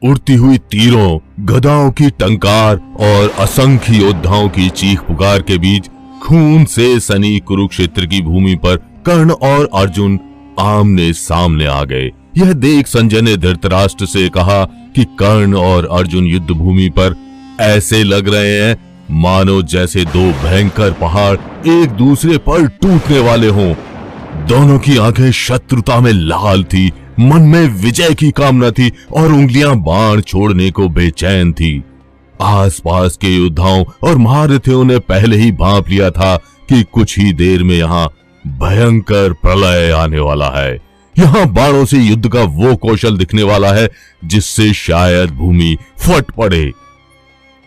उड़ती हुई तीरों, गदाओं की टंकार और असंख्य योद्धाओं की चीख पुकार के बीच खून से सनी कुरुक्षेत्र की भूमि पर कर्ण और अर्जुन आमने सामने आ गए। यह देख संजय ने धृतराष्ट्र से कहा कि कर्ण और अर्जुन युद्ध भूमि पर ऐसे लग रहे हैं मानो जैसे दो भयंकर पहाड़ एक दूसरे पर टूटने वाले हों। दोनों की आंखें शत्रुता में लाल थी, मन में विजय की कामना थी और उंगलियां बाण छोड़ने को बेचैन थी। आसपास के योद्धाओं और महारथियों ने पहले ही भांप लिया था कि कुछ ही देर में यहाँ भयंकर प्रलय आने वाला है। यहाँ बाणों से युद्ध का वो कौशल दिखने वाला है जिससे शायद भूमि फट पड़े।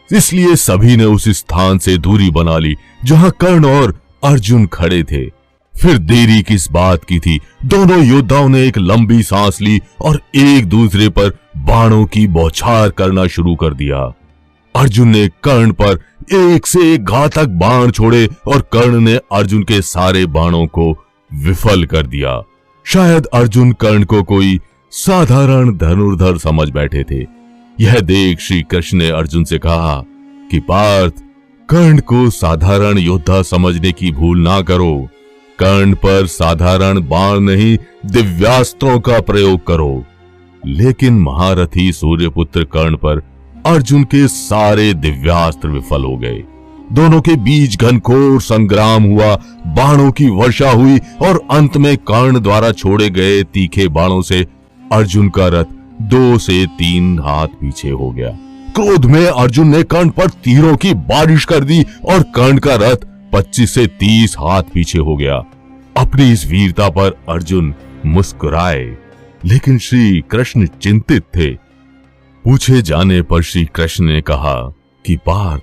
इसलिए सभी ने उस स्थान से दूरी बना ली जहां कर्ण और अर्जुन खड़े थे। फिर देरी किस बात की थी। दोनों योद्धाओं ने एक लंबी सांस ली और एक दूसरे पर बाणों की बौछार करना शुरू कर दिया। अर्जुन ने कर्ण पर एक से एक घातक बाण छोड़े और कर्ण ने अर्जुन के सारे बाणों को विफल कर दिया। शायद अर्जुन कर्ण को कोई साधारण धनुर्धर समझ बैठे थे। यह देख श्री कृष्ण ने अर्जुन से कहा कि पार्थ, कर्ण को साधारण योद्धा समझने की भूल ना करो। कर्ण पर साधारण बाण नहीं, दिव्यास्त्रों का प्रयोग करो। लेकिन महारथी सूर्यपुत्र कर्ण पर अर्जुन के सारे दिव्यास्त्र विफल हो गए। दोनों के बीच घनघोर संग्राम हुआ, बाणों की वर्षा हुई और अंत में कर्ण द्वारा छोड़े गए तीखे बाणों से अर्जुन का रथ 2 से 3 हाथ पीछे हो गया। क्रोध में अर्जुन ने कर्ण पर तीरों की बारिश कर दी और कर्ण का रथ 25 से 30 हाथ पीछे हो गया। अपनी इस वीरता पर अर्जुन मुस्कुराए, लेकिन श्री कृष्ण चिंतित थे। पूछे जाने पर श्री कृष्ण ने कहा कि पार्थ,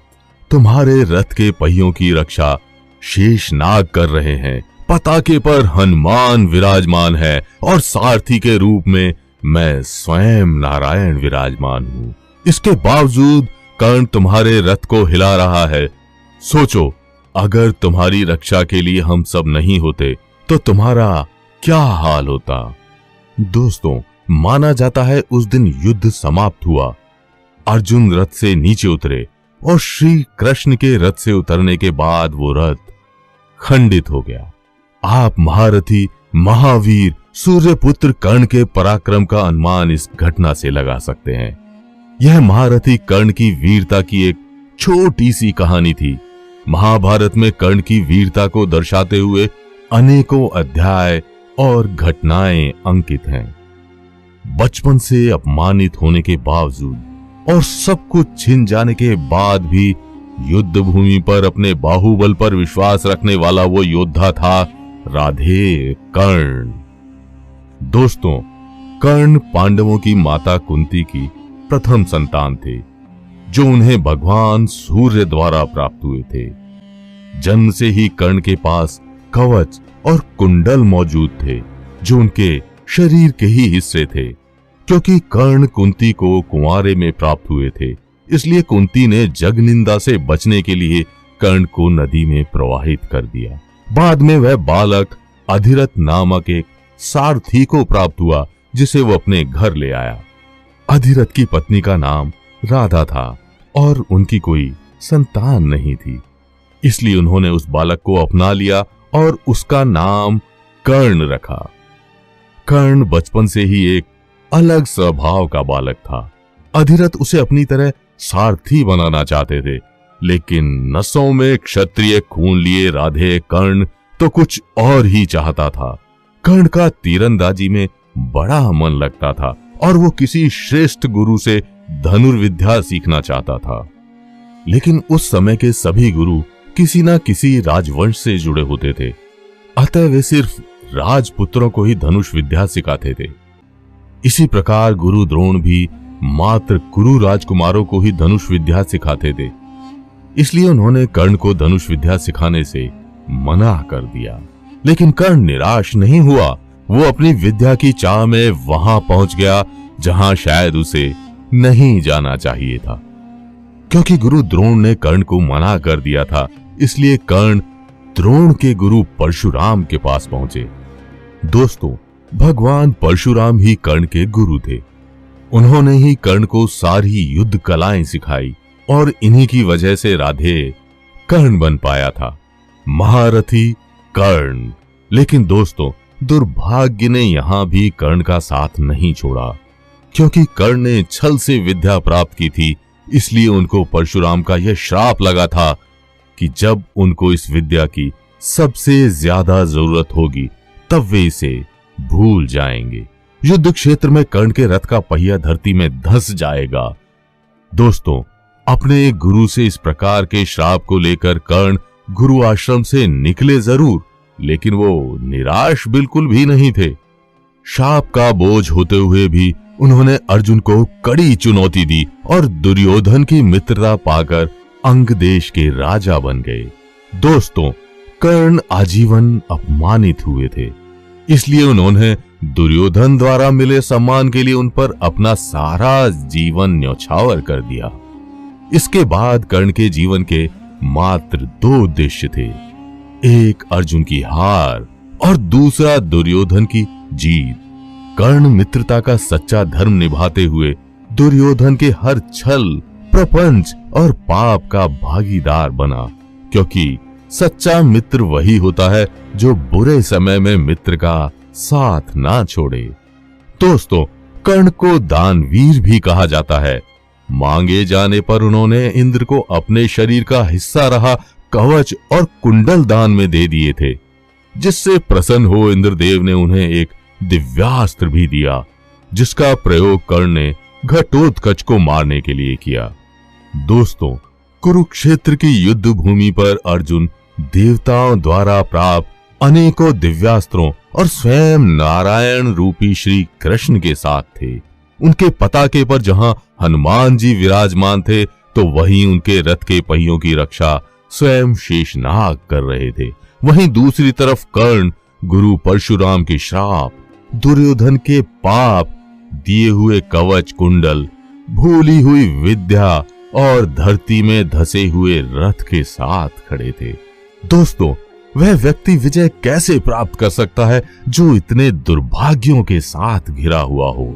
तुम्हारे रथ के पहियों की रक्षा शेषनाग कर रहे हैं। पताके पर हनुमान विराजमान है और सारथी के रूप में मैं स्वयं नारायण विराजमान हूं। इसके बावजूद कर्ण तुम्हारे रथ को हिला रहा है। सोचो, अगर तुम्हारी रक्षा के लिए हम सब नहीं होते तो तुम्हारा क्या हाल होता। दोस्तों, माना जाता है उस दिन युद्ध समाप्त हुआ। अर्जुन रथ से नीचे उतरे और श्री कृष्ण के रथ से उतरने के बाद वो रथ खंडित हो गया। आप महारथी महावीर सूर्यपुत्र कर्ण के पराक्रम का अनुमान इस घटना से लगा सकते हैं। यह महारथी कर्ण की वीरता की एक छोटी सी कहानी थी। महाभारत में कर्ण की वीरता को दर्शाते हुए अनेकों अध्याय और घटनाएं अंकित हैं। बचपन से अपमानित होने के बावजूद और सब कुछ छिन जाने के बाद भी युद्ध भूमि पर अपने बाहुबल पर विश्वास रखने वाला वो योद्धा था राधे कर्ण। दोस्तों, कर्ण पांडवों की माता कुंती की प्रथम संतान थे, जो उन्हें भगवान सूर्य द्वारा प्राप्त हुए थे। जन्म से ही कर्ण के पास कवच और कुंडल मौजूद थे, जो उनके शरीर के ही हिस्से थे। क्योंकि कर्ण कुंती को कुंवारे में प्राप्त हुए थे, इसलिए कुंती ने जग निंदा से बचने के लिए कर्ण को नदी में प्रवाहित कर दिया। बाद में वह बालक अधिरथ नामक एक सारथी को प्राप्त हुआ, जिसे वो अपने घर ले आया। अधिरथ की पत्नी का नाम राधा था और उनकी कोई संतान नहीं थी, इसलिए उन्होंने उस बालक को अपना लिया और उसका नाम कर्ण रखा। कर्ण बचपन से ही एक अलग स्वभाव का बालक था। अधिरथ उसे अपनी तरह सारथी बनाना चाहते थे, लेकिन नसों में क्षत्रिय खून लिए राधे कर्ण तो कुछ और ही चाहता था। कर्ण का तीरंदाजी में बड़ा मन लगता था और वो किसी श्रेष्ठ गुरु से धनुर्विद्या सीखना चाहता था। लेकिन उस समय के सभी गुरु किसी न किसी राजवंश से जुड़े होते थे, अतः वे सिर्फ राजपुत्रों को ही धनुष विद्या सिखाते थे। इसी प्रकार गुरु द्रोण भी मात्र कुरु राजकुमारों को ही धनुष विद्या सिखाते थे, इसलिए उन्होंने कर्ण को धनुष विद्या सिखाने से मना कर दिया। लेकिन कर्ण निराश नहीं हुआ। वो अपनी विद्या की चाह में वहां पहुंच गया जहां शायद उसे नहीं जाना चाहिए था। क्योंकि गुरु द्रोण ने कर्ण को मना कर दिया था, इसलिए कर्ण द्रोण के गुरु परशुराम के पास पहुंचे। दोस्तों, भगवान परशुराम ही कर्ण के गुरु थे। उन्होंने ही कर्ण को सारी युद्ध कलाएं सिखाई और इन्हीं की वजह से राधेय कर्ण बन पाया था, महारथी कर्ण। लेकिन दोस्तों, दुर्भाग्य ने यहां भी कर्ण का साथ नहीं छोड़ा, क्योंकि कर्ण ने छल से विद्या प्राप्त की थी। इसलिए उनको परशुराम का यह श्राप लगा था कि जब उनको इस विद्या की सबसे ज्यादा जरूरत होगी तब वे इसे भूल जाएंगे। युद्ध क्षेत्र में कर्ण के रथ का पहिया धरती में धंस जाएगा। दोस्तों, अपने गुरु से इस प्रकार के श्राप को लेकर कर्ण गुरु आश्रम से निकले जरूर, लेकिन वो निराश बिल्कुल भी नहीं थे। शाप का बोझ होते हुए भी उन्होंने अर्जुन को कड़ी चुनौती दी और दुर्योधन की मित्रता पाकर अंग देश के राजा बन गए। दोस्तों, कर्ण आजीवन अपमानित हुए थे, इसलिए उन्होंने दुर्योधन द्वारा मिले सम्मान के लिए उन पर अपना सारा जीवन न्यौछावर कर दिया। इसके बाद कर्ण के जीवन के मात्र 2 उद्देश्य थे, एक अर्जुन की हार और दूसरा दुर्योधन की जीत। कर्ण मित्रता का सच्चा धर्म निभाते हुए दुर्योधन के हर छल, प्रपंच और पाप का भागीदार बना, क्योंकि सच्चा मित्र वही होता है जो बुरे समय में मित्र का साथ ना छोड़े। दोस्तों, कर्ण को दानवीर भी कहा जाता है। मांगे जाने पर उन्होंने इंद्र को अपने शरीर का हिस्सा रहा कवच और कुंडल दान में दे दिए थे, जिससे प्रसन्न हो इंद्रदेव ने उन्हें एक दिव्यास्त्र भी दिया, जिसका प्रयोग कर्ण ने घटोत्कच को मारने के लिए किया। दोस्तों, कुरुक्षेत्र की युद्ध भूमि पर अर्जुन देवताओं द्वारा प्राप्त अनेकों दिव्यास्त्रों और स्वयं नारायण रूपी श्री कृष्ण के साथ थे। उनके पताके पर जहां हनुमान जी विराजमान थे, तो वहीं उनके रथ के पहियों की रक्षा स्वयं शेषनाग कर रहे थे। वहीं दूसरी तरफ कर्ण गुरु परशुराम के श्राप, दुर्योधन के पाप, दिए हुए कवच कुंडल, भूली हुई विद्या और धरती में धसे हुए रथ के साथ खड़े थे। दोस्तों, वह व्यक्ति विजय कैसे प्राप्त कर सकता है जो इतने दुर्भाग्यों के साथ घिरा हुआ हो?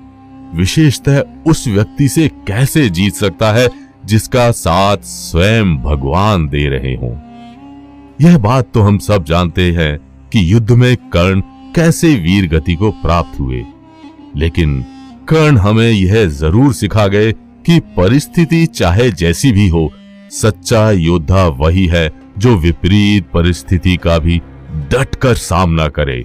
विशेषतः उस व्यक्ति से कैसे जीत सकता है जिसका साथ स्वयं भगवान दे रहे हों? यह बात तो हम सब जानते हैं कि युद्ध में कर्ण कैसे वीर गति को प्राप्त हुए, लेकिन कर्ण हमें यह जरूर सिखा गए कि परिस्थिति चाहे जैसी भी हो, सच्चा योद्धा वही है जो विपरीत परिस्थिति का भी डटकर सामना करे।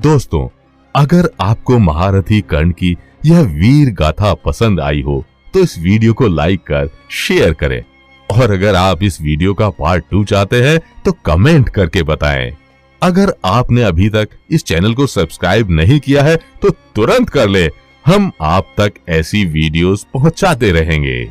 दोस्तों, अगर आपको महारथी कर्ण की यह वीर गाथा पसंद आई हो तो इस वीडियो को लाइक कर शेयर करें, और अगर आप इस वीडियो का पार्ट 2 चाहते हैं तो कमेंट करके बताएं। अगर आपने अभी तक इस चैनल को सब्सक्राइब नहीं किया है तो तुरंत कर ले, हम आप तक ऐसी वीडियोस पहुंचाते रहेंगे।